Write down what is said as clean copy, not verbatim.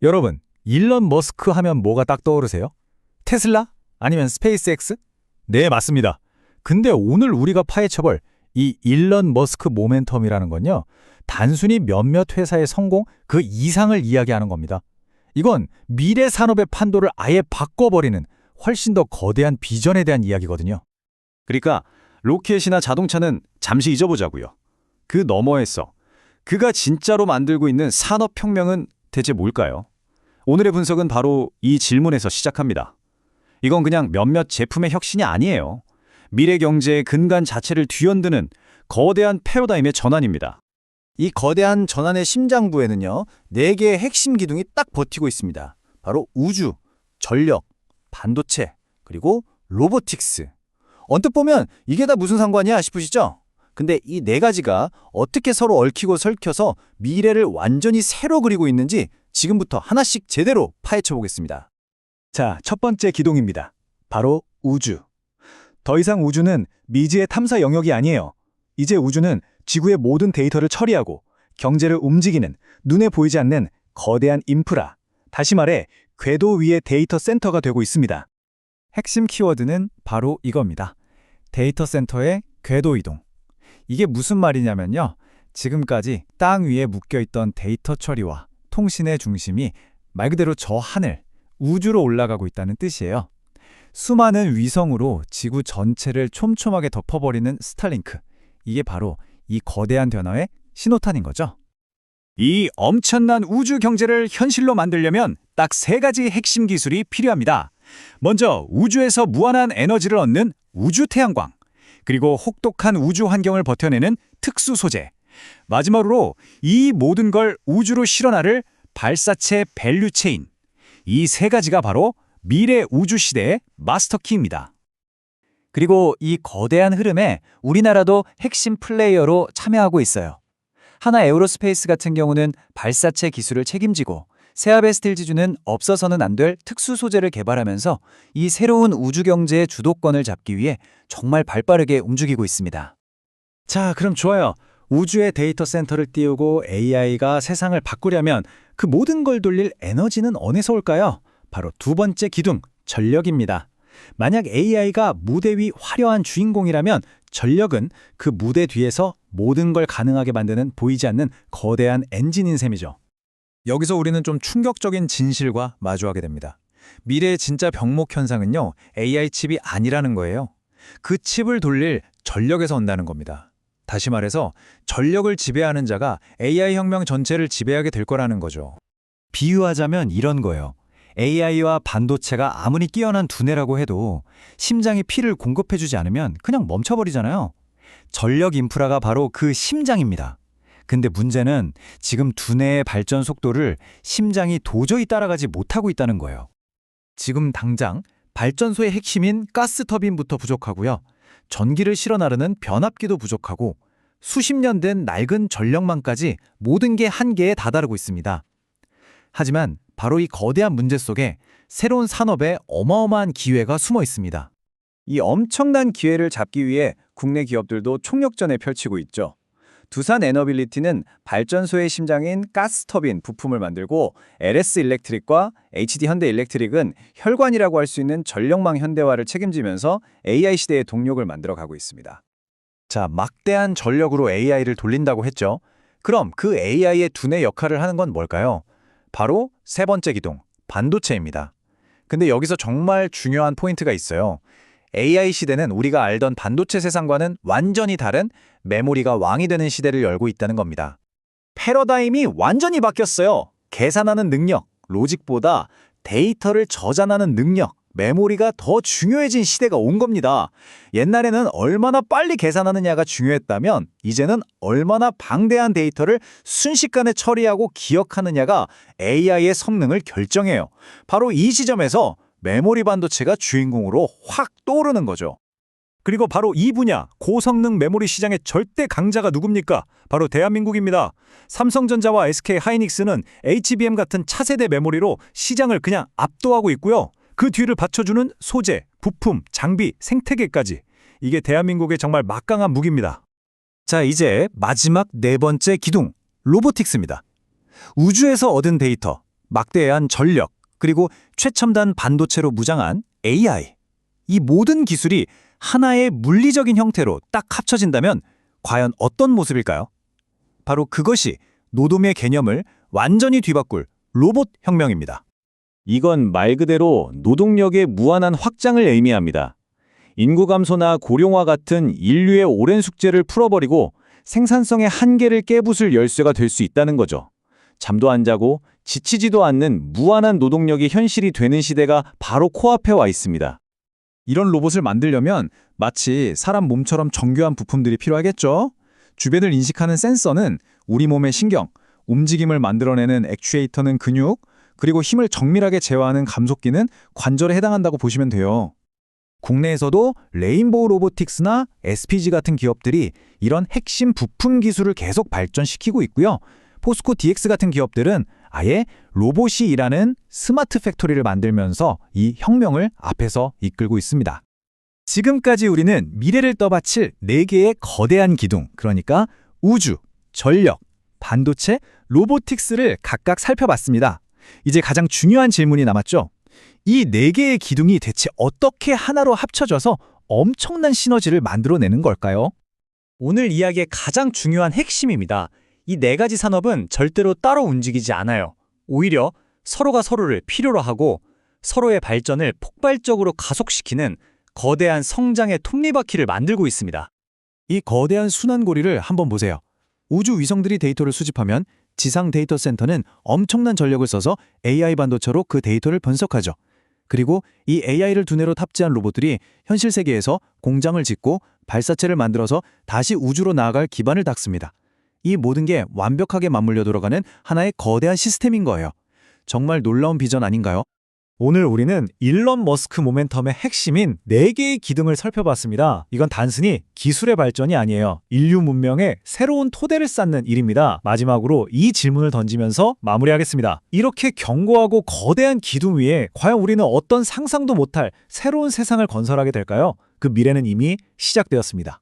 여러분, 일론 머스크 하면 뭐가 딱 떠오르세요? 테슬라? 아니면 스페이스X? 네, 맞습니다. 근데 오늘 우리가 파헤쳐볼 이 일론 머스크 모멘텀이라는 건요, 단순히 몇몇 회사의 성공 그 이상을 이야기하는 겁니다. 이건 미래 산업의 판도를 아예 바꿔버리는 훨씬 더 거대한 비전에 대한 이야기거든요. 그러니까 로켓이나 자동차는 잠시 잊어보자고요. 그 너머에서 그가 진짜로 만들고 있는 산업혁명은 대체 뭘까요? 오늘의 분석은 바로 이 질문에서 시작합니다. 이건 그냥 몇몇 제품의 혁신이 아니에요. 미래 경제의 근간 자체를 뒤흔드는 거대한 패러다임의 전환입니다. 이 거대한 전환의 심장부에는요, 4개의 핵심 기둥이 딱 버티고 있습니다. 바로 우주, 전력, 반도체, 그리고 로보틱스. 언뜻 보면 이게 다 무슨 상관이야 싶으시죠? 근데 이 4가지가 어떻게 서로 얽히고 설켜서 미래를 완전히 새로 그리고 있는지 지금부터 하나씩 제대로 파헤쳐 보겠습니다. 자, 첫 번째 기동입니다. 바로 우주. 더 이상 우주는 미지의 탐사 영역이 아니에요. 이제 우주는 지구의 모든 데이터를 처리하고 경제를 움직이는 눈에 보이지 않는 거대한 인프라, 다시 말해 궤도 위의 데이터 센터가 되고 있습니다. 핵심 키워드는 바로 이겁니다. 데이터 센터의 궤도 이동. 이게 무슨 말이냐면요, 지금까지 땅 위에 묶여있던 데이터 처리와 통신의 중심이 말 그대로 저 하늘, 우주로 올라가고 있다는 뜻이에요. 수많은 위성으로 지구 전체를 촘촘하게 덮어버리는 스타링크. 이게 바로 이 거대한 변화의 신호탄인 거죠. 이 엄청난 우주 경제를 현실로 만들려면 딱 3가지 핵심 기술이 필요합니다. 먼저 우주에서 무한한 에너지를 얻는 우주 태양광, 그리고 혹독한 우주 환경을 버텨내는 특수 소재, 마지막으로 이 모든 걸 우주로 실어나를 발사체 밸류체인. 이 3가지가 바로 미래 우주 시대의 마스터키입니다. 그리고 이 거대한 흐름에 우리나라도 핵심 플레이어로 참여하고 있어요. 하나 에어로스페이스 같은 경우는 발사체 기술을 책임지고 세아베스틸지주는 없어서는 안 될 특수 소재를 개발하면서 이 새로운 우주 경제의 주도권을 잡기 위해 정말 발빠르게 움직이고 있습니다. 자, 그럼 좋아요. 우주의 데이터 센터를 띄우고 AI가 세상을 바꾸려면 그 모든 걸 돌릴 에너지는 어디서 올까요? 바로 두 번째 기둥, 전력입니다. 만약 AI가 무대 위 화려한 주인공이라면 전력은 그 무대 뒤에서 모든 걸 가능하게 만드는 보이지 않는 거대한 엔진인 셈이죠. 여기서 우리는 좀 충격적인 진실과 마주하게 됩니다. 미래의 진짜 병목 현상은요, AI 칩이 아니라는 거예요. 그 칩을 돌릴 전력에서 온다는 겁니다. 다시 말해서 전력을 지배하는 자가 AI 혁명 전체를 지배하게 될 거라는 거죠. 비유하자면 이런 거예요. AI와 반도체가 아무리 뛰어난 두뇌라고 해도 심장이 피를 공급해주지 않으면 그냥 멈춰버리잖아요. 전력 인프라가 바로 그 심장입니다. 근데 문제는 지금 두뇌의 발전 속도를 심장이 도저히 따라가지 못하고 있다는 거예요. 지금 당장 발전소의 핵심인 가스터빈부터 부족하고요. 전기를 실어 나르는 변압기도 부족하고 수십 년 된 낡은 전력망까지 모든 게 한계에 다다르고 있습니다. 하지만 바로 이 거대한 문제 속에 새로운 산업의 어마어마한 기회가 숨어 있습니다. 이 엄청난 기회를 잡기 위해 국내 기업들도 총력전을 펼치고 있죠. 두산 에너빌리티는 발전소의 심장인 가스터빈 부품을 만들고 LS 일렉트릭과 HD 현대 일렉트릭은 혈관이라고 할 수 있는 전력망 현대화를 책임지면서 AI 시대의 동력을 만들어가고 있습니다. 자, 막대한 전력으로 AI를 돌린다고 했죠. 그럼 그 AI의 두뇌 역할을 하는 건 뭘까요? 바로 세 번째 기둥, 반도체입니다. 근데 여기서 정말 중요한 포인트가 있어요. AI 시대는 우리가 알던 반도체 세상과는 완전히 다른 메모리가 왕이 되는 시대를 열고 있다는 겁니다. 패러다임이 완전히 바뀌었어요. 계산하는 능력, 로직보다 데이터를 저장하는 능력, 메모리가 더 중요해진 시대가 온 겁니다. 옛날에는 얼마나 빨리 계산하느냐가 중요했다면 이제는 얼마나 방대한 데이터를 순식간에 처리하고 기억하느냐가 AI의 성능을 결정해요. 바로 이 지점에서 메모리 반도체가 주인공으로 확 떠오르는 거죠. 그리고 바로 이 분야, 고성능 메모리 시장의 절대 강자가 누굽니까? 바로 대한민국입니다. 삼성전자와 SK 하이닉스는 HBM 같은 차세대 메모리로 시장을 그냥 압도하고 있고요. 그 뒤를 받쳐주는 소재, 부품, 장비, 생태계까지. 이게 대한민국의 정말 막강한 무기입니다. 자, 이제 마지막 네 번째 기둥, 로보틱스입니다. 우주에서 얻은 데이터, 막대한 전력, 그리고 최첨단 반도체로 무장한 AI. 이 모든 기술이 하나의 물리적인 형태로 딱 합쳐진다면 과연 어떤 모습일까요? 바로 그것이 노동의 개념을 완전히 뒤바꿀 로봇 혁명입니다. 이건 말 그대로 노동력의 무한한 확장을 의미합니다. 인구 감소나 고령화 같은 인류의 오랜 숙제를 풀어버리고 생산성의 한계를 깨부술 열쇠가 될 수 있다는 거죠. 잠도 안 자고 지치지도 않는 무한한 노동력이 현실이 되는 시대가 바로 코앞에 와 있습니다. 이런 로봇을 만들려면 마치 사람 몸처럼 정교한 부품들이 필요하겠죠? 주변을 인식하는 센서는 우리 몸의 신경, 움직임을 만들어내는 액추에이터는 근육, 그리고 힘을 정밀하게 제어하는 감속기는 관절에 해당한다고 보시면 돼요. 국내에서도 레인보우 로보틱스나 SPG 같은 기업들이 이런 핵심 부품 기술을 계속 발전시키고 있고요. 포스코 DX 같은 기업들은 아예 로봇이 일하는 스마트 팩토리를 만들면서 이 혁명을 앞에서 이끌고 있습니다. 지금까지 우리는 미래를 떠받칠 4개의 거대한 기둥, 그러니까 우주, 전력, 반도체, 로보틱스를 각각 살펴봤습니다. 이제 가장 중요한 질문이 남았죠. 이 4개의 기둥이 대체 어떻게 하나로 합쳐져서 엄청난 시너지를 만들어내는 걸까요? 오늘 이야기의 가장 중요한 핵심입니다. 이 4가지 산업은 절대로 따로 움직이지 않아요. 오히려 서로가 서로를 필요로 하고 서로의 발전을 폭발적으로 가속시키는 거대한 성장의 톱니바퀴를 만들고 있습니다. 이 거대한 순환고리를 한번 보세요. 우주 위성들이 데이터를 수집하면 지상 데이터 센터는 엄청난 전력을 써서 AI 반도체로 그 데이터를 분석하죠. 그리고 이 AI를 두뇌로 탑재한 로봇들이 현실 세계에서 공장을 짓고 발사체를 만들어서 다시 우주로 나아갈 기반을 닦습니다. 이 모든 게 완벽하게 맞물려 돌아가는 하나의 거대한 시스템인 거예요. 정말 놀라운 비전 아닌가요? 오늘 우리는 일론 머스크 모멘텀의 핵심인 4개의 기둥을 살펴봤습니다. 이건 단순히 기술의 발전이 아니에요. 인류 문명의 새로운 토대를 쌓는 일입니다. 마지막으로 이 질문을 던지면서 마무리하겠습니다. 이렇게 견고하고 거대한 기둥 위에 과연 우리는 어떤 상상도 못할 새로운 세상을 건설하게 될까요? 그 미래는 이미 시작되었습니다.